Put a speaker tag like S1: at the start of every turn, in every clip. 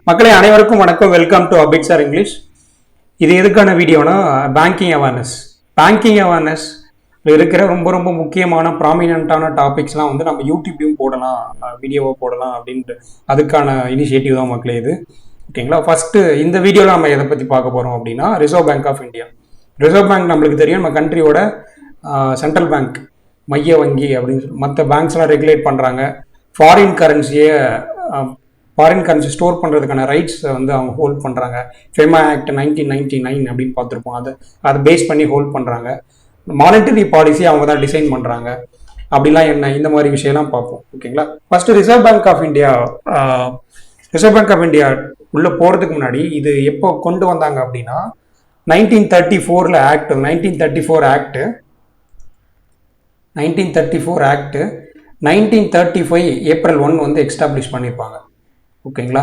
S1: மக்களே அனைவருக்கும் வணக்கம். Welcome to Abid sir English. இது எதுக்கான வீடியோனா பேங்கிங் அவேர்னஸ் இருக்கிற ரொம்ப ரொம்ப முக்கியமான ப்ராமினென்ட்டான டாபிக்ஸ்லாம் வந்து நம்ம யூடியூப்லையும் போடலாம், வீடியோவை போடலாம் அப்படின்ட்டு அதுக்கான இனிஷியேட்டிவ் தான் மக்களே இது. ஓகேங்களா? ஃபர்ஸ்ட் இந்த வீடியோவில் நம்ம எதை பற்றி பார்க்க போகிறோம் அப்படின்னா Reserve bank of India. Reserve Bank நம்மளுக்கு தெரியும், நம்ம கண்ட்ரியோட சென்ட்ரல் பேங்க், மைய வங்கி அப்படின்னு மற்ற பேங்க்ஸ்லாம் ரெகுலேட் பண்ணுறாங்க. ஃபாரின் கரன்சி ஸ்டோர் பண்ணுறதுக்கான ரைட்ஸை வந்து அவங்க ஹோல்ட் பண்ணுறாங்க. ஃபெமா ஆக்ட் 1999 அப்படின்னு பார்த்துருப்போம். அதை பேஸ் பண்ணி ஹோல்ட் பண்ணுறாங்க. மானிட்டரி பாலிசி அவங்க தான் டிசைன் பண்ணுறாங்க. அப்படிலாம் என்ன, இந்த மாதிரி விஷயம்லாம் பார்ப்போம். ஓகேங்களா? First Reserve bank of India உள்ள போகிறதுக்கு முன்னாடி இது எப்போ கொண்டு வந்தாங்க அப்படின்னா 1934 ஆக்ட் 1935 ஏப்ரல் 1 வந்து எஸ்டாப்ளிஷ் பண்ணியிருப்பாங்க. ஓகேங்களா?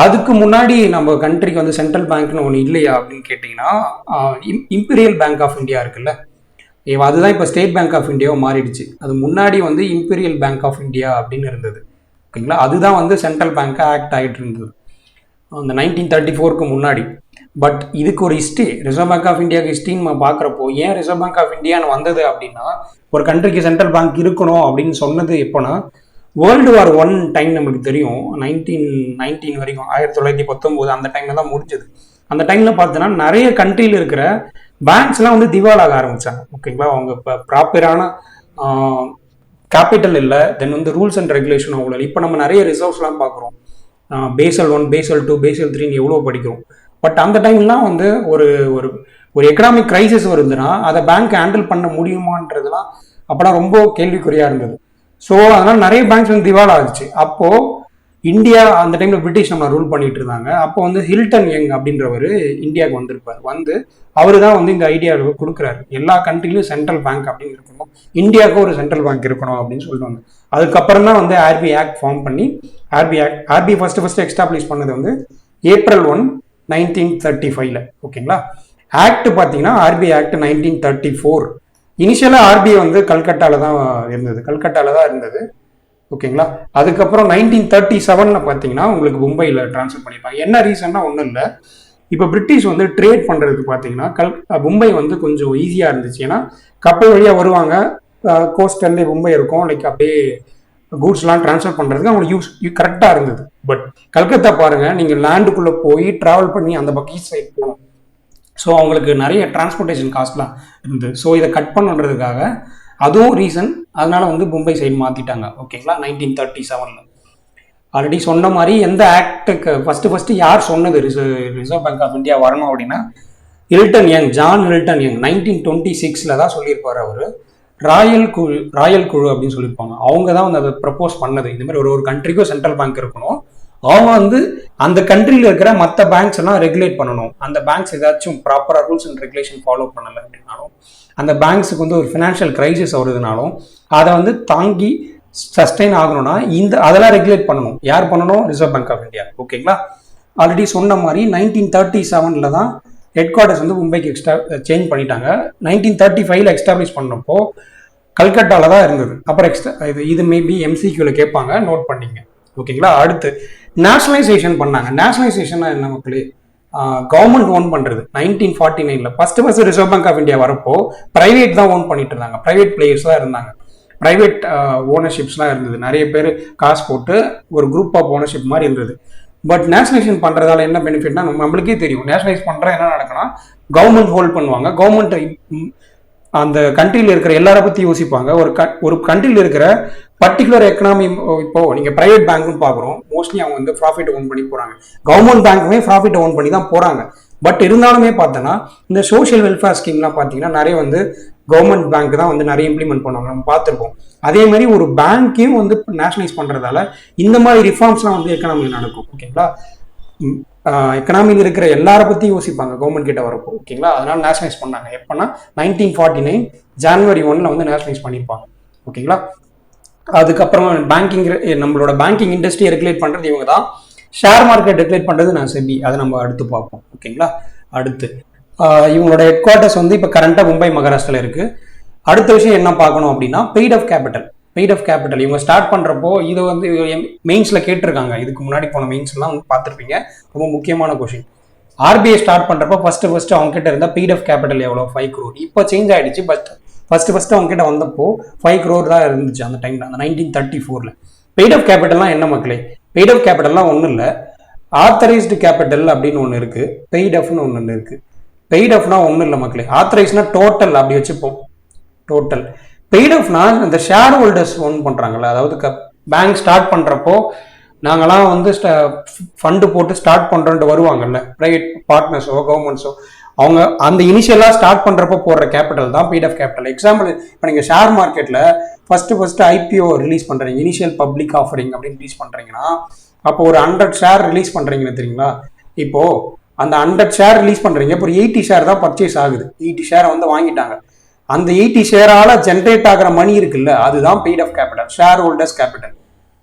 S1: அதுக்கு முன்னாடி நம்ம கண்ட்ரிக்கு வந்து சென்ட்ரல் பேங்க்னு ஒன்று இல்லையா அப்படின்னு கேட்டிங்கன்னா, இம்பீரியல் பேங்க் ஆஃப் இந்தியா இருக்குல்ல, அதுதான் இப்போ ஸ்டேட் பேங்க் ஆஃப் இந்தியாவை மாறிடுச்சு. அது முன்னாடி வந்து இம்பீரியல் பேங்க் ஆஃப் இந்தியா அப்படின்னு இருந்தது. ஓகேங்களா? அதுதான் வந்து சென்ட்ரல் பேங்காக ஆக்ட் ஆகிட்டு இருந்தது அந்த 1934க்கு முன்னாடி. பட் இதுக்கு ஒரு ஹிஸ்ட்ரி, ரிசர்வ் பேங்க் ஆஃப் இந்தியாவுக்கு ஹிஸ்ட்ரின்னு நம்ம பார்க்குறப்போ, ஏன் ரிசர்வ் பேங்க் ஆஃப் இந்தியான்னு வந்தது அப்படின்னா, ஒரு கண்ட்ரிக்கு சென்ட்ரல் பேங்க் இருக்கணும் அப்படின்னு சொன்னது எப்போனா, வேர்ல்டு வார் 1 டைம் நம்மளுக்கு தெரியும், 1919 வரைக்கும், 1919 அந்த டைம்ல தான் முடிஞ்சது. அந்த டைம்ல பார்த்தோன்னா நிறைய கண்ட்ரியில் இருக்கிற பேங்க்ஸ்லாம் வந்து திவாலாக ஆரம்பிச்சாங்க. ஓகேங்களா? அவங்க இப்போ ப்ராப்பரான கேபிட்டல் இல்லை, தென் வந்து ரூல்ஸ் அண்ட் ரெகுலேஷன் அவ்வளோ. இப்போ நம்ம நிறைய ரிசர்வ்ஸ்லாம் பார்க்குறோம், பேசல் 1, பேசல் 2, பேசல் 3 எவ்வளோ படிக்கிறோம். பட் அந்த டைம்லாம் வந்து ஒரு ஒரு எக்கனாமிக் கிரைசிஸ் வருதுன்னா அதை பேங்க் ஹேண்டில் பண்ண முடியுமான்றதுலாம் அப்போலாம் ரொம்ப கேள்விக்குறியாக இருந்தது. ஸோ அதனால் நிறைய பேங்க்ஸ் வந்து திவால் ஆகிடுச்சு. அப்போது இந்தியா அந்த டைமில் பிரிட்டிஷ் நம்ம ரூல் பண்ணிட்டு இருந்தாங்க. அப்போ வந்து ஹில்டன் யங் அப்படின்றவர் இந்தியாவுக்கு வந்திருப்பார். வந்து அவர் தான் வந்து இந்த ஐடியாவை கொடுக்குறாரு, எல்லா கண்ட்ரிலையும் சென்ட்ரல் பேங்க் அப்படின்னு இருக்கணும், இந்தியாவுக்கு ஒரு சென்ட்ரல் பேங்க் இருக்கணும் அப்படின்னு சொல்லுவாங்க. அதுக்கப்புறம் தான் வந்து ஆர்பிஐ ஆக்ட் ஃபார்ம் பண்ணி, ஆர்பிஐ ஃபர்ஸ்ட் எஸ்டாப்ளிஷ் பண்ணது வந்து ஏப்ரல் 1, 1935. ஓகேங்களா? ஆக்ட் பார்த்தீங்கன்னா ஆர்பிஐ ஆக்ட் 1934. இனிஷியலாக ஆர்பிஐ வந்து கல்கட்டாவில் தான் இருந்தது. ஓகேங்களா? அதுக்கப்புறம் 1937 பார்த்தீங்கன்னா உங்களுக்கு மும்பையில் ட்ரான்ஸ்ஃபர் பண்ணியிருப்பாங்க. என்ன ரீசன்னா ஒன்றும் இல்லை, இப்போ பிரிட்டிஷ் வந்து ட்ரேட் பண்ணுறதுக்கு பார்த்தீங்கன்னா மும்பை வந்து கொஞ்சம் ஈஸியாக இருந்துச்சு. ஏன்னா கப்பல் வழியாக வருவாங்க, கோஸ்ட்லேருந்தே மும்பை இருக்கும், லைக் அப்படியே கூட்ஸ்லாம் ட்ரான்ஸ்ஃபர் பண்ணுறதுக்கு அவங்களுக்கு கரெக்டாக இருந்தது. பட் கல்கத்தா பாருங்கள், நீங்கள் லேண்டுக்குள்ளே போய் ட்ராவல் பண்ணி அந்த பக்கம் ஈஸ்ட் சைட் போகணும். ஸோ அவங்களுக்கு நிறைய டிரான்ஸ்போர்ட்டேஷன் காஸ்ட்லாம் இருந்தது. ஸோ இதை கட் பண்ணுறதுக்காக அதுவும் ரீசன், அதனால வந்து மும்பை சைடு மாற்றிட்டாங்க. ஓகேங்களா? 1937 ஆல்ரெடி சொன்ன மாதிரி எந்த ஆக்டுக்கு ஃபர்ஸ்ட் யார் சொன்னது ரிசர்வ் பேங்க் ஆஃப் இந்தியா வரணும் அப்படின்னா ஜான் ஹில்டன் யங் 1926 தான் சொல்லியிருப்பார். அவர் ராயல் குழு அப்படின்னு சொல்லியிருப்பாங்க. அவங்க தான் வந்து அதை ப்ரப்போஸ் பண்ணது. இந்த மாதிரி ஒரு கண்ட்ரிக்கும் சென்ட்ரல் பேங்க் இருக்கணும், அவங்க வந்து அந்த கண்ட்ரியில் இருக்கிற மற்ற பேங்க்ஸ் எல்லாம் ரெகுலேட் பண்ணணும். அந்த பேங்க்ஸ் ஏதாச்சும் ப்ராப்பராக ரூல்ஸ் அண்ட் ரெகுலேஷன் ஃபாலோ பண்ணலை அப்படின்னாலும், அந்த பேங்க்ஸுக்கு வந்து ஒரு ஃபினான்ஷியல் கிரைசிஸ் வருதுனாலும், அதை வந்து தாங்கி சஸ்டெயின் ஆகணும்னா அதெல்லாம் ரெகுலேட் பண்ணணும். யார் பண்ணணும்? Reserve bank of India. ஓகேங்களா? ஆல்ரெடி சொன்ன மாதிரி 1937 தான் ஹெட் குவார்ட்டர்ஸ் வந்து மும்பைக்கு சேஞ்ச் பண்ணிட்டாங்க. 1935 எஸ்டாப்ளிஷ் பண்ணப்போ கல்கட்டாவில் தான் இருந்தது. அப்புறம் இது மேபி எம்சிக்யூவில் கேட்பாங்க, நோட் பண்ணிங்க. ஓகேங்களா? அடுத்து நேஷனலைசேஷன் பண்ணாங்க. நேஷனலைசேஷன் என்ன மக்களே? கவர்மெண்ட் ஓன் பண்ணுறது. 1949 first Reserve bank of India வரப்போ பிரைவேட் தான் ஓன் பண்ணிட்டு இருந்தாங்க, பிரைவேட் பிளேயர்ஸ் தான் இருந்தாங்க, பிரைவேட் ஓனர்ஷிப்ஸ்லாம் இருந்தது. நிறைய பேர் காசு போட்டு ஒரு குரூப் ஆஃப் ஓனர்ஷிப் மாதிரி இருந்தது. பட் நேஷனலைசேஷன் பண்ணுறதால என்ன பெனிஃபிட்னா, நம்மளுக்கே தெரியும், நேஷனலைஸ் பண்ணுற என்ன நடக்குன்னா கவர்மெண்ட் ஹோல்ட் பண்ணுவாங்க. கவர்மெண்ட் அந்த கண்ட்ரியில் இருக்கிற எல்லாரை பற்றி யோசிப்பாங்க. ஒரு கண்ட்ரியில் இருக்கிற பர்டிகுலர் எக்கனாமி, இப்போ நீங்கள் பிரைவேட் பேங்க்கும் பார்க்குறோம், மோஸ்ட்லி அவங்க வந்து ப்ராஃபிட் ஓன் பண்ணி போகிறாங்க. கவர்மெண்ட் பேங்க்குமே ப்ராஃபிட் ஓன் பண்ணி தான் போகிறாங்க. பட் இருந்தாலுமே பார்த்தோன்னா இந்த சோஷியல் வெல்ஃபேர் ஸ்கீம்லாம் பார்த்தீங்கன்னா நிறைய வந்து கவர்மெண்ட் பேங்க் தான் வந்து நிறைய இம்ப்ளிமெண்ட் பண்ணுவாங்க, நம்ம பார்த்துருப்போம். அதே மாதிரி ஒரு பேங்க்கையும் வந்து நேஷனலைஸ் பண்ணுறதால இந்த மாதிரி ரிஃபார்ம்ஸ்லாம் வந்து எக்கனாமியில் நடக்கும். ஓகேங்களா? எக்கனாமியில் இருக்கிற எல்லாரை பற்றி யோசிப்பாங்க கவர்மெண்ட் கிட்ட வரப்போ. ஓகேங்களா? அதனால நேஷனலைஸ் பண்ணாங்க. எப்போனா 1949 ஜனவரி 1 வந்து நேஷனலைஸ் பண்ணியிருப்பாங்க. ஓகேங்களா? அதுக்கப்புறம் நம்மளோட பேங்கிங் இண்டஸ்ட்ரியை ரெகுலேட் பண்ணுறது இவங்க தான். ஷேர் மார்க்கெட் ரெகுலேட் பண்ணுறது நான் செபி, அதை நம்ம அடுத்து பார்ப்போம். ஓகேங்களா? அடுத்து இவங்களோட ஹெட் குவார்ட்டர்ஸ் வந்து இப்போ கரண்டாக மும்பை மகாராஷ்டிராவில் இருக்குது. அடுத்த விஷயம் என்ன பார்க்கணும் அப்படின்னா paid up paid of capital. இவங்க ஸ்டார்ட் பண்றப்போ இதை வந்து மெயின்ஸ்ல கேட்டிருக்காங்க, இதுக்கு முன்னாடி போன மெயின்ஸ்லாம் வந்து பார்த்துருப்பீங்க, ரொம்ப முக்கியமான கொஸ்டின். ஆர்பிஐ ஸ்டார்ட் பண்றப்போ ஃபர்ஸ்ட் அவங்க கிட்ட இருந்தா பெய்ட் ஆஃப் கேபிட்டல் எவ்வளோ 5 crore. இப்போ சேஞ்ச் ஆயிடுச்சு, பட் ஃபர்ஸ்ட் அவங்க கிட்ட வந்தப்போ 5 crore தான் இருந்துச்சு அந்த டைம்ல, அந்த 1934ல. பெய்ட் ஆஃப் கேபிட்டல்லாம் என்ன மக்களே? பெய்ட் ஆஃப் கேபிட்டல்லாம் ஒன்றும் இல்லை, ஆத்தரைஸ்டு கேபிட்டல் அப்படின்னு ஒன்று இருக்கு, பெய்ட் ஆஃப்னு ஒன்று இருக்கு. பெய்ட் ஆஃப்னா ஒன்றும் இல்லை மக்களே, ஆத்தரைஸ்னா டோட்டல் அப்படி வச்சுப்போம், டோட்டல். பெய்ட் ஆஃப்னா இந்த ஷேர் ஹோல்டர்ஸ் ஓன் பண்றாங்கல்ல, அதாவது பேங்க் ஸ்டார்ட் பண்றப்போ நாங்களாம் வந்து ஃபண்டு போட்டு ஸ்டார்ட் பண்றோன்ட்டு வருவாங்கல்ல, பிரைவேட் பார்ட்னர்ஸோ கவர்மெண்ட்ஸோ, அவங்க அந்த இனிஷியலா ஸ்டார்ட் பண்றப்போ போடுற கேபிட்டல் தான் பெய்ட் ஆஃப் கேபிட்டல். எக்ஸாம்பிள், இப்போ நீங்க ஷேர் மார்க்கெட்ல ஃபர்ஸ்ட் ஐபிஓ ரிலீஸ் பண்றீங்க, இனிஷியல் பப்ளிக் ஆஃபரிங் அப்படின்னு ரிலீஸ் பண்றீங்கன்னா, அப்போ ஒரு 100 ஷேர் ரிலீஸ் பண்றீங்கன்னு தெரியுங்களா? இப்போ அந்த 100 ஷேர் ரிலீஸ் பண்றீங்க, இப்போ 80 ஷேர் தான் பர்ச்சேஸ் ஆகுது, 80 ஷேரை வந்து வாங்கிட்டாங்க. அந்த 80 ஷேரால ஜென்ரேட் ஆகிற மணி இருக்குல்ல, அதுதான் paid of capital, share holders capital.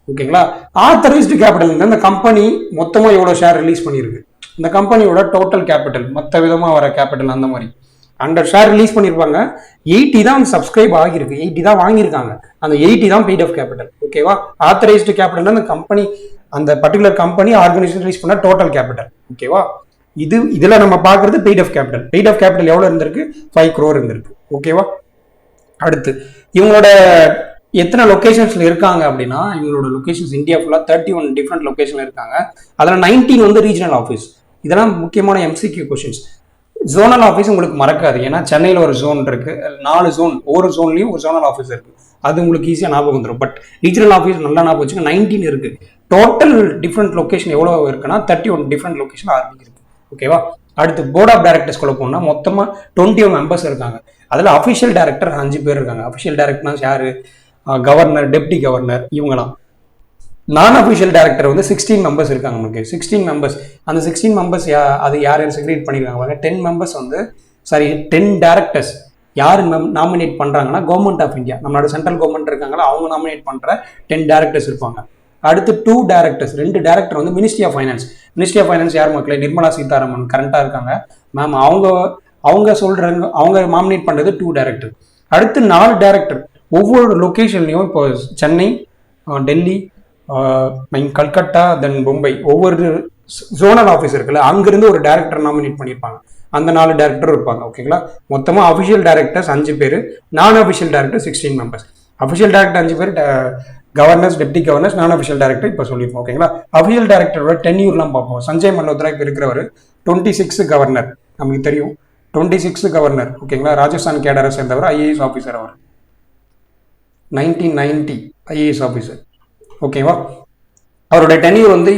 S1: ஓகேங்களா? ஆத்தரைஸ்டு கேபிட்டல் இந்த கம்பெனி மொத்தமா எவ்வளவு ஷேர் ரிலீஸ் பண்ணிருக்கு, இந்த கம்பெனியோட டோட்டல் கேபிட்டல், மொத்த விதமா வர கேபிட்டல். அந்த மாதிரி 100 ஷேர் ரிலீஸ் பண்ணிருப்பாங்க, 80 தான் சப்ஸ்கிரைப் ஆகிருக்கு, 80 தான் வாங்கியிருக்காங்க, அந்த 80 தான் பெய்ட் ஆஃப் கேபிட்டல். ஓகேவா? ஆத்தரைஸ்டு கேபிட்டல் அந்த கம்பெனி, அந்த பர்டிகுலர் கம்பெனி ஆர்கனைசேஷன் ரிலீஸ் பண்ண டோட்டல் கேபிட்டல். ஓகேவா? இதுல நம்ம பாக்குறது paid of capital. Paid of capital எவ்வளவு இருந்திருக்கு? 5 crore இருந்திருக்கு. ஓகேவா? அடுத்து இவங்களோட எத்தனை லொகேஷன்ஸ்ல இருக்காங்க அப்படின்னா, இவங்களோட லொகேஷன்ஸ் இந்தியா ஃபுல்லா 31 டிஃப்ரெண்ட் லொகேஷன்ல இருக்காங்க. அதுல 19 வந்து ரீஜனல் ஆஃபீஸ். இதெல்லாம் முக்கியமான எம்சிக்யூ கொஸ்டின்ஸ். ஜோனல் ஆஃபீஸ் உங்களுக்கு மறக்காது, ஏன்னா சென்னையில் ஒரு ஜோன் இருக்கு, 4 ஜோன், ஒவ்வொரு ஜோன்லயும் ஒரு ஜோனல் ஆஃபீஸ் இருக்கு, அது உங்களுக்கு ஈஸியாக ஞாபகம் வந்துடும். பட் ரீஜனல் ஆஃபீஸ் நல்லா ஞாபகம் வச்சுங்க, 19 இருக்கு. டோட்டல் டிஃப்ரெண்ட் லொகேஷன் எவ்வளோ இருக்குன்னா 31 டிஃப்ரெண்ட் லொகேஷன் ஆர்பிஐ இருக்கு. ஓகேவா? அடுத்து போர்ட் ஆஃப் டைரக்டர்ஸ்குள்ள போனா மொத்தமா 21 மெம்பர்ஸ் இருக்காங்க. அதுல அஃபிஷியல் டைரக்டர் 5 பேர் இருக்காங்க. அஃபிஷியல் டைரக்டர்னா யாரு? கவர்னர், டெப்டி கவர்னர், இவங்கலாம். நான் அஃபிஷியல் டைரக்டர் வந்து 16 மெம்பர்ஸ் இருக்காங்க நமக்கு, 16 மெம்பர்ஸ். அந்த 16 மெம்பர்ஸ் அது யாரும் செக்ரேட் பண்ணிருக்காங்க? 10 மெம்பர்ஸ் வந்து 10 டைரக்டர்ஸ் யாரு நாமினேட் பண்றாங்கன்னா கவர்மெண்ட் ஆஃப் இந்தியா, நம்மளோட சென்ட்ரல் கவர்மெண்ட் இருக்காங்களா, அவங்க நாமினேட் பண்ற 10 டைரக்டர்ஸ் இருப்பாங்க. அடுத்து 2 டைரக்டர்ஸ், 2 டைரக்டர் வந்து ministry of finance. Ministry of finance யார் மக்களே? நிர்மலா சீதாராமன் கரண்டா இருக்காங்க மேம். அவங்க சொல்றாங்க, அவங்க நாமினேட் பண்றது 2 டைரக்டர். அடுத்து 4 டைரக்டர் ஒவ்வொரு லொகேஷன்லயும், இப்போ சென்னை, டெல்லி, கல்கட்டா, தென் மும்பை, ஒவ்வொரு ஜோனல் ஆஃபீஸ் இருக்குல்ல, அங்கிருந்து ஒரு டைரக்டர் நாமினேட் பண்ணியிருப்பாங்க. அந்த 4 டைரக்டர் இருப்பாங்க. ஓகேங்களா? மொத்தமா அஃபிஷியல் டைரக்டர்ஸ் 5 பேர், நான் official director 16 members. Official director 5 பேர், கவர்னர்ஸ், டெப்டி கவர்னர்ஸ், நான் அஃபிஷியல் டைரக்டர் இப்போ சொல்லியிருப்போம். ஓகேங்களா? அஃபிஷியல் டைரக்டரோட டென்யூர்லாம் பார்ப்போம். சஞ்சய் மல்ஹோத்ரா இப்போ இருக்கிறவர் 26 கவர்னர், நமக்கு தெரியும், 26 கவர்னர். ஓகேங்களா? ராஜஸ்தான் கேடரை சேர்ந்தவர், ஐஏஎஸ் ஆஃபீஸர். அவர் 1990 ஐஏஎஸ் ஆஃபீஸர். ஓகேவா? அவரோட டென்யூர் வந்து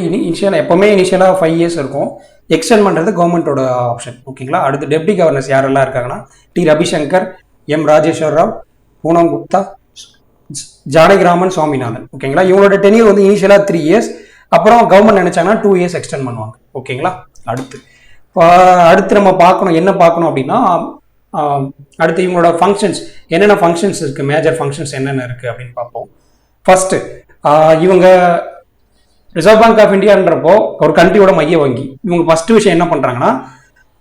S1: எப்பவுமே இனிஷியலாக 5 years இருக்கும், எக்ஸ்டெண்ட் பண்ணுறது கவர்மெண்ட்டோட ஆப்ஷன். ஓகேங்களா? அடுத்து டெப்டி கவர்னர்ஸ் யாரெல்லாம் இருக்காங்கன்னா, டி ரவிசங்கர், எம் ராஜேஸ்வர் ராவ், பூனம் குப்தா, ஜானகிராமன், சுவாமிநாதன். ஓகேங்களா? இவங்களோட டென்யூர் வந்து இனிஷியலாக 3 years, அப்புறம் கவர்மெண்ட் நினைச்சாங்கன்னா 2 years எக்ஸ்டெண்ட் பண்ணுவாங்க. ஓகேங்களா? அடுத்து நம்ம பார்க்கணும், என்ன பார்க்கணும் அப்படின்னா, அடுத்து இவங்களோட ஃபங்க்ஷன்ஸ், என்னென்ன ஃபங்க்ஷன்ஸ் இருக்கு, மேஜர் ஃபங்க்ஷன்ஸ் என்னென்ன இருக்கு அப்படின்னு பார்ப்போம். ஃபர்ஸ்ட், இவங்க ரிசர்வ் பேங்க் ஆஃப் இந்தியான்றப்போ ஒரு கண்ட்ரியோட மைய வங்கி. இவங்க ஃபர்ஸ்ட் விஷயம் என்ன பண்றாங்கன்னா,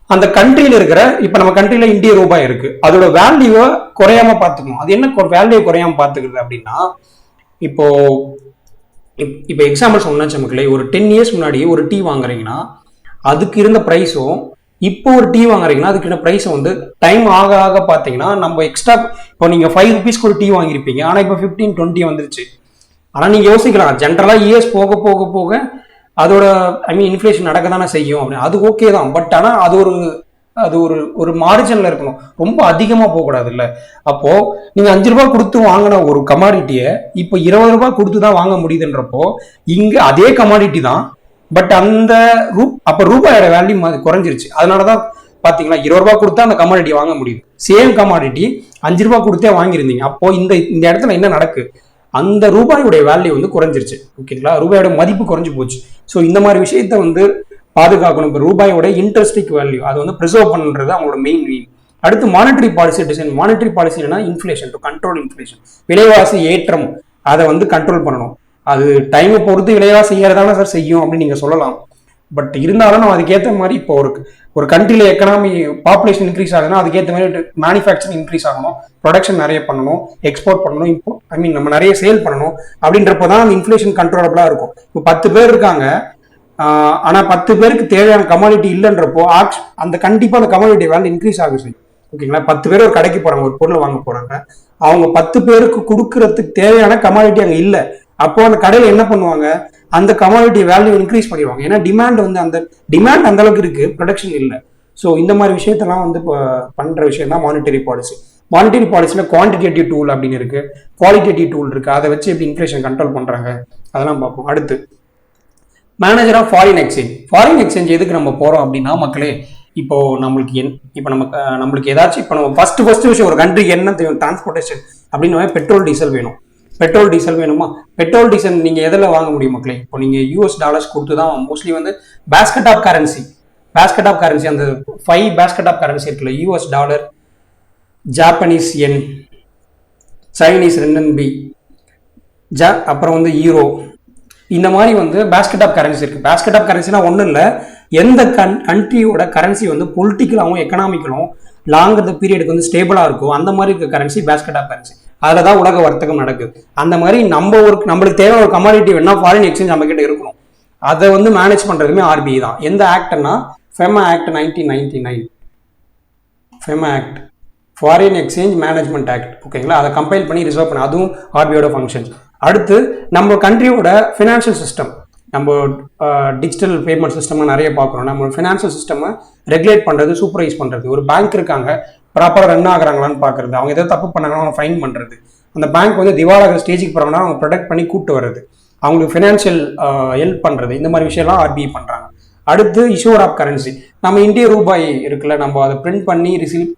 S1: அந்த கண்ட்ரியில இருக்கிற, இப்ப நம்ம கண்ட்ரியில இந்திய ரூபாய் இருக்கு, அதோட வேல்யூவை குறையாம பார்த்துக்கணும். அது என்ன வேல்யூ குறையாம பார்த்துக்கிறது அப்படின்னா, இப்போ எக்ஸாம்பிள் சொன்னாச்சு மக்களே, ஒரு 10 years முன்னாடி ஒரு டீ வாங்குறீங்கன்னா அதுக்கு இருந்த ப்ரைஸும் இப்போ ஒரு டீ வாங்குறீங்கன்னா அதுக்கு இருந்த ப்ரைஸ் வந்து டைம் ஆக ஆக பார்த்தீங்கன்னா, நம்ம எக்ஸ்ட்ரா, இப்போ நீங்க 5 rupeesக்கு ஒரு டீ வாங்கியிருப்பீங்க, ஆனா இப்போ 15-20 வந்துருச்சு. ஆனா நீங்க யோசிக்கலாம், ஜென்ரலா இயர்ஸ் போக போக போக அதோட இன்ஃப்ளேஷன் நடக்க தானே செய்யும் அப்படின்னு. அது ஓகே தான், பட் ஆனா அது ஒரு மார்ஜின்ல இருக்கணும், ரொம்ப அதிகமா போகக்கூடாது இல்ல. அப்போ நீங்க 5 ரூபாய் கொடுத்து வாங்கின ஒரு கமாடிட்டியை இப்போ 20 ரூபாய் கொடுத்து தான் வாங்க முடியுதுன்றப்போ, இங்க அதே கமாடிட்டி தான், பட் அந்த அப்ப ரூபாயோட வேல்யூ குறைஞ்சிருச்சு. அதனாலதான் பாத்தீங்களா 20 ரூபாய் கொடுத்தா அந்த கமாடிட்டி வாங்க முடியுது. சேம் கமாடிட்டி 5 ரூபாய் கொடுத்தே வாங்கியிருந்தீங்க. அப்போ இந்த இடத்துல என்ன நடக்கு, அந்த ரூபாயோட வேல்யூ வந்து குறைஞ்சிருச்சு. ஓகேங்களா? ரூபாயோட மதிப்பு குறைஞ்சு போச்சு. ஸோ இந்த மாதிரி விஷயத்த வந்து பாதுகாக்கணும். இப்போ ரூபாயோட இன்ட்ரெஸ்டிக் வேல்யூ அதை வந்து ப்ரிசர்வ் பண்ணுறது அவங்களோட மெயின் எய்ம். அடுத்து monetary policy design. Monetary policy என்னன்னா இன்ஃப்ளேஷன், டு கண்ட்ரோல் இன்ஃப்ளேஷன், விலைவாசி ஏற்றம் அதை வந்து கண்ட்ரோல் பண்ணணும். அது டைமை பொறுத்து விலைவாசி ஏறதானே சார் செய்யும் அப்படின்னு நீங்க சொல்லலாம். பட் இருந்தாலும் நம்ம அதுக்கேற்ற மாதிரி இப்போ ஒரு கண்ட்ரியில் எக்கனாமி பாப்புலேஷன் இன்க்ரீஸ் ஆகுதுன்னா அதுக்கேற்ற மாதிரி மேனுஃபேக்சரிங் இன்க்ரீஸ் ஆகணும், ப்ரொடக்ஷன் நிறைய பண்ணணும், எக்ஸ்போர்ட் பண்ணணும், இப்போ நம்ம நிறைய சேல் பண்ணணும். அப்படின்றப்போ தான் அந்த இன்ஃப்ளேஷன் கண்ட்ரோலபிளாக இருக்கும். இப்போ 10 பேர் இருக்காங்க, ஆனால் 10 பேருக்கு தேவையான கமாடிட்டி இல்லைன்றப்போ அந்த கண்டிப்பாக அந்த கமாடிட்டி வேல்யூ இன்க்ரீஸ் ஆகுது. ஓகேங்களா, 10 பேர் ஒரு கடைக்கு போறாங்க, ஒரு பொருளை வாங்க போறாங்க, அவங்க 10 பேருக்கு கொடுக்கறதுக்கு தேவையான கமாடிட்டி அங்கே இல்லை. அப்போ அந்த கடையில் என்ன பண்ணுவாங்க, அந்த கமாடிட்டி வேல்யூ இன்க்ரீஸ் பண்ணிடுவாங்க. ஏன்னா டிமாண்ட் அந்த டிமாண்ட் அந்த அளவுக்கு இருக்கு, ப்ரொடக்ஷன் இல்லை. ஸோ இந்த மாதிரி விஷயத்தெல்லாம் பண்ற விஷயம் தான் மானிட்டரி பாலிசி. மானிட்டரி பாலிசியில குவான்டிடேட்டிவ் டூல் அப்படின்னு இருக்கு, குவாலிட்டேட்டிவ் டூல் இருக்கு. அதை வச்சு எப்படி இன்ஃப்ளேஷன் கண்ட்ரோல் பண்றாங்க அதெல்லாம் பார்ப்போம். அடுத்து manager of foreign exchange. Foreign exchange எதுக்கு நம்ம போறோம் அப்படின்னா, மக்களே இப்போ நம்மளுக்கு ஏதாச்சும் இப்போ நம்ம ஃபர்ஸ்ட் விஷயம் ஒரு கண்ட்ரிக்கு என்ன தெரியும், டிரான்ஸ்போர்ட்டேஷன் அப்படின்னு பெட்ரோல் டீசல் வேணும். பெட்ரோல் டீசல் வேணுமா? பெட்ரோல் டீசல் நீங்க எதில் வாங்க முடியும் மக்களே? இப்போ நீங்க யூஎஸ் டாலர்ஸ் கொடுத்து தான் மோஸ்ட்லி பேஸ்கெட் ஆஃப் கரன்சி அந்த 5 பேஸ்கெட் ஆஃப் கரன்சி இருக்குல்ல, US dollar, Japanese yen, Chinese renminbi, அப்புறம் ஈரோ, இந்த மாதிரி பேஸ்கெட் ஆஃப் கரன்சி இருக்கு. பேஸ்கெட் ஆஃப் கரன்சினா ஒன்றும் இல்லை, எந்த கண்ட்ரியோட கரன்சி எக்கனாமிக்கலும் லாங் பீரியடுக்கு ஸ்டேபிளாக இருக்கும், அந்த மாதிரி இருக்க கரன்சி பேஸ்கெட் ஆஃப் கரன்சி. அதில் தான் உலக வர்த்தகம் நடக்குது. அந்த மாதிரி நம்மளுக்கு தேவை ஒரு கமாடிட்டி வேணா ஃபாரின் எக்ஸ்சேஞ்ச் நம்ம கிட்ட இருக்கணும். அதை மேனேஜ் பண்றதுமே ஆர்பிஐ தான். எந்த ஆக்ட்னா FEMA act 1999, FEMA act, foreign exchange management act. ஓகேங்களா, அதை கம்பைல் பண்ணி ரிசர்வ் பண்ண, அதுவும் ஆர்பிஐயோட ஃபங்க்ஷன்ஸ். அடுத்து நம்ம கண்ட்ரியோட ஃபினான்ஷியல் சிஸ்டம், நம்ம டிஜிட்டல் பேமெண்ட் சிஸ்டம் நிறைய பார்க்குறோம். நம்ம ஃபினான்ஷியல் சிஸ்டம் ரெகுலேட் பண்ணுறது, சூப்பர்வைஸ் பண்ணுறது. ஒரு பேங்க் இருக்காங்க, ப்ராப்பராக ரன் ஆகுறாங்களான்னு பார்க்குறது, அவங்க எதாவது தப்பு பண்ணாங்கன்னா அவங்க ஃபைன் பண்ணுறது, அந்த பேங்க் திவாலாகிற ஸ்டேஜுக்கு போகிறாங்கன்னா அவங்க ப்ரொடெக்ட் பண்ணி கூப்பிட்டு வர்றது, அவங்களுக்கு ஃபினான்ஷியல் ஹெல்ப் பண்ணுறது, இந்த மாதிரி விஷயம்லாம் ஆர்பிஐ பண்ணுறாங்க. அடுத்து இஷ்யூர் ஆஃப் கரன்சி, நம்ம இந்திய ரூபாய் இருக்குல்ல, நம்ம அதை பிரிண்ட் பண்ணி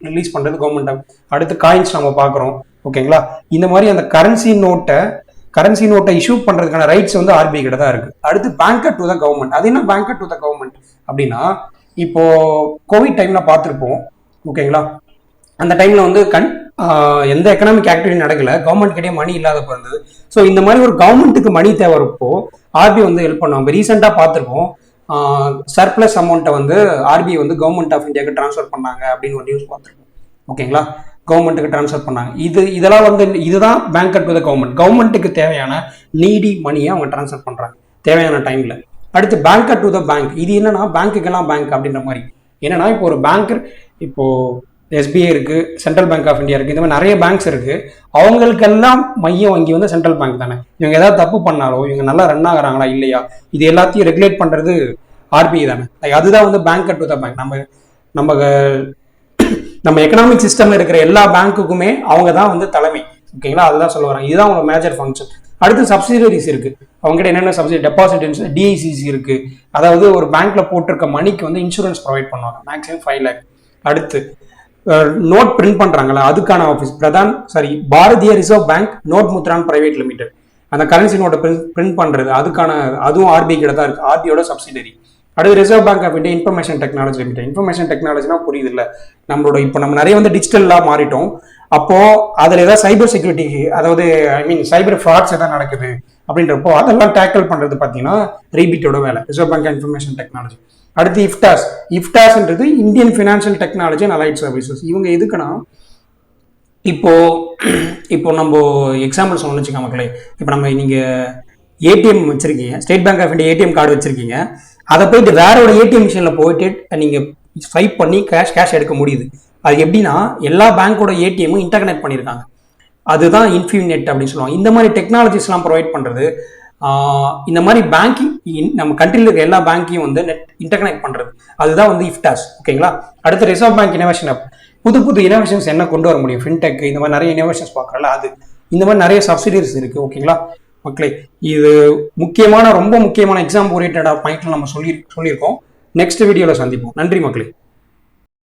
S1: ரிலீஸ் பண்ணுறது கவர்மெண்ட். அடுத்து காயின்ஸ் நம்ம பார்க்குறோம். ஓகேங்களா, இந்த மாதிரி அந்த கரன்சி நோட்டை இஷ்யூ பண்றதுக்கான ரைட்ஸ் ஆர்பிஐ கிட்ட தான் இருக்கு. அடுத்து பேங்கர் டு த கவர்மெண்ட். அது என்ன பேங்கர் டு த கவர்மெண்ட் அப்படின்னா, இப்போ கோவிட் டைம்ல பார்த்துருப்போம். ஓகேங்களா, அந்த டைம்ல எந்த எக்கனாமிக் ஆக்டிவிட்டி நடக்கல, கவர்மெண்ட் கிட்டே மணி இல்லாத இருந்தது. ஸோ இந்த மாதிரி ஒரு கவர்மெண்ட்டுக்கு மணி தேவை இருப்போ ஆர்பிஐ ஹெல்ப் பண்ணுவாங்க. ரீசெண்டாக பார்த்துருப்போம், சர்ப்ளஸ் அமௌண்ட்டை ஆர்பிஐ கவர்மெண்ட் ஆஃப் இந்தியாவுக்கு ட்ரான்ஸ்ஃபர் பண்ணாங்க அப்படின்னு ஒரு நியூஸ் பார்த்துருக்கோம். ஓகேங்களா, கவர்மெண்ட்டுக்கு ட்ரான்ஸ்ஃபர் பண்ணாங்க. இதெல்லாம் இதுதான் பேங்கர் டு த கவர்மெண்ட். கவர்மெண்ட்டுக்கு தேவையான நீடி மணியை அவங்க ட்ரான்ஸ்ஃபர் பண்றாங்க தேவையான டைம்ல. அடுத்து பேங்கர் டு த பேங்க். இது என்னன்னா பேங்க்குக்கெல்லாம் பேங்க் அப்படின்ற மாதிரி. என்னன்னா இப்போ ஒரு பேங்கர், இப்போ எஸ்பிஐ இருக்கு, சென்ட்ரல் பேங்க் ஆஃப் இந்தியா இருக்கு, இந்த மாதிரி நிறைய பேங்க்ஸ் இருக்கு. அவங்களுக்கெல்லாம் மையம் வங்கி சென்ட்ரல் பேங்க் தானே. இவங்க ஏதாவது தப்பு பண்ணாலோ, இவங்க நல்லா ரன் ஆகுறாங்களா இல்லையா, இது எல்லாத்தையும் ரெகுலேட் பண்றது ஆர்பிஐ தானே. அதுதான் பேங்கர் டு த பேங்க். நம்ம எக்கனாமிக் சிஸ்டம்ல இருக்கிற எல்லா பேங்க்குக்குமே அவங்க தான் தலைமை. ஓகேங்களா, அதுதான் சொல்ல வராங்க. இதுதான் அவங்க மேஜர் ஃபங்க்ஷன். அடுத்து சப்சிடரிஸ் இருக்கு. அவங்ககிட்ட என்னென்ன சப்சிடி, டெபாசிட், டிஐசிசி இருக்கு. அதாவது ஒரு பேங்க்ல போட்டிருக்க மணிக்கு இன்சூரன்ஸ் ப்ரொவைட் பண்ணுவாங்க, மேக்ஸிமம் 5 lakh. அடுத்து நோட் பிரிண்ட் பண்றாங்களா, அதுக்கான office Bharatiya reserve bank note Mudran private limited. அந்த கரன்சி நோட்டை பிரிண்ட் பண்றது, அதுவும் ஆர்பிஐ கிட்ட தான் இருக்கு, ஆர்பிஐயோட சப்சிடரி. அடுத்து reserve bank of India information technology limited. Information டெக்னாலஜினா புரியுது இல்லை, இப்போ நம்ம நிறைய டிஜிட்டலாக மாறிட்டோம். அப்போ அதுல ஏதாவது சைபர் செக்யூரிட்டி, அதாவது சைபர் ஃப்ராட்ஸ் எதாவது நடக்குது அப்படின்றப்போ அதெல்லாம் டேக்கிள் பண்றது பார்த்தீங்கன்னா ரீபிட்டோட வேலை, ரிசர்வ் பேங்க் இன்ஃபர்மேஷன் டெக்னாலஜி. அடுத்து இஃப்டாஸ்ன்றது Indian financial technology and allied services. இவங்க எதுக்குன்னா, இப்போ நம்ம எக்ஸாம்பிள் சொல்லணும்னு வச்சுக்கோங்க மக்களே. இப்போ நீங்க ஏடிஎம் வச்சிருக்கீங்க, State Bank of India ATM card வச்சிருக்கீங்க. அதை போயிட்டு வேற ஒரு ஏடிஎம் மிஷினில் போயிட்டு நீங்க ஸ்வைப் பண்ணி கேஷ் எடுக்க முடியுது. அது எப்படின்னா, எல்லா பேங்கோட ஏடிஎம்மும் இன்டர்கனெக்ட் பண்ணியிருக்காங்க. அதுதான் இன்ஃபினிட் அப்படின்னு சொல்லுவாங்க. இந்த மாதிரி டெக்னாலஜிஸ்லாம் ப்ரொவைட் பண்றது, இந்த மாதிரி பேங்கிங் நம்ம கண்ட்ரியில் இருக்க எல்லா பேங்கையும் நெட் இன்டர்கனெக்ட் பண்றது, அதுதான் இஃப்டாஸ். ஓகேங்களா, அடுத்து ரிசர்வ் பேங்க் இனோவேஷன் ஆப். புது இனோவேஷன்ஸ் என்ன கொண்டு வர முடியும், ஃபின்டெக், இந்த மாதிரி நிறைய இனோவேஷன்ஸ் பார்க்குறல, அது இந்த மாதிரி நிறைய சப்சிடிஸ் இருக்கு. ஓகேங்களா மக்களே, இது ரொம்ப முக்கியமான எக்ஸாம் ஓரியன்டா பாயிண்ட்ல நம்ம சொல்லியிருக்கோம். நெக்ஸ்ட் வீடியோல சந்திப்போம். நன்றி மக்களே.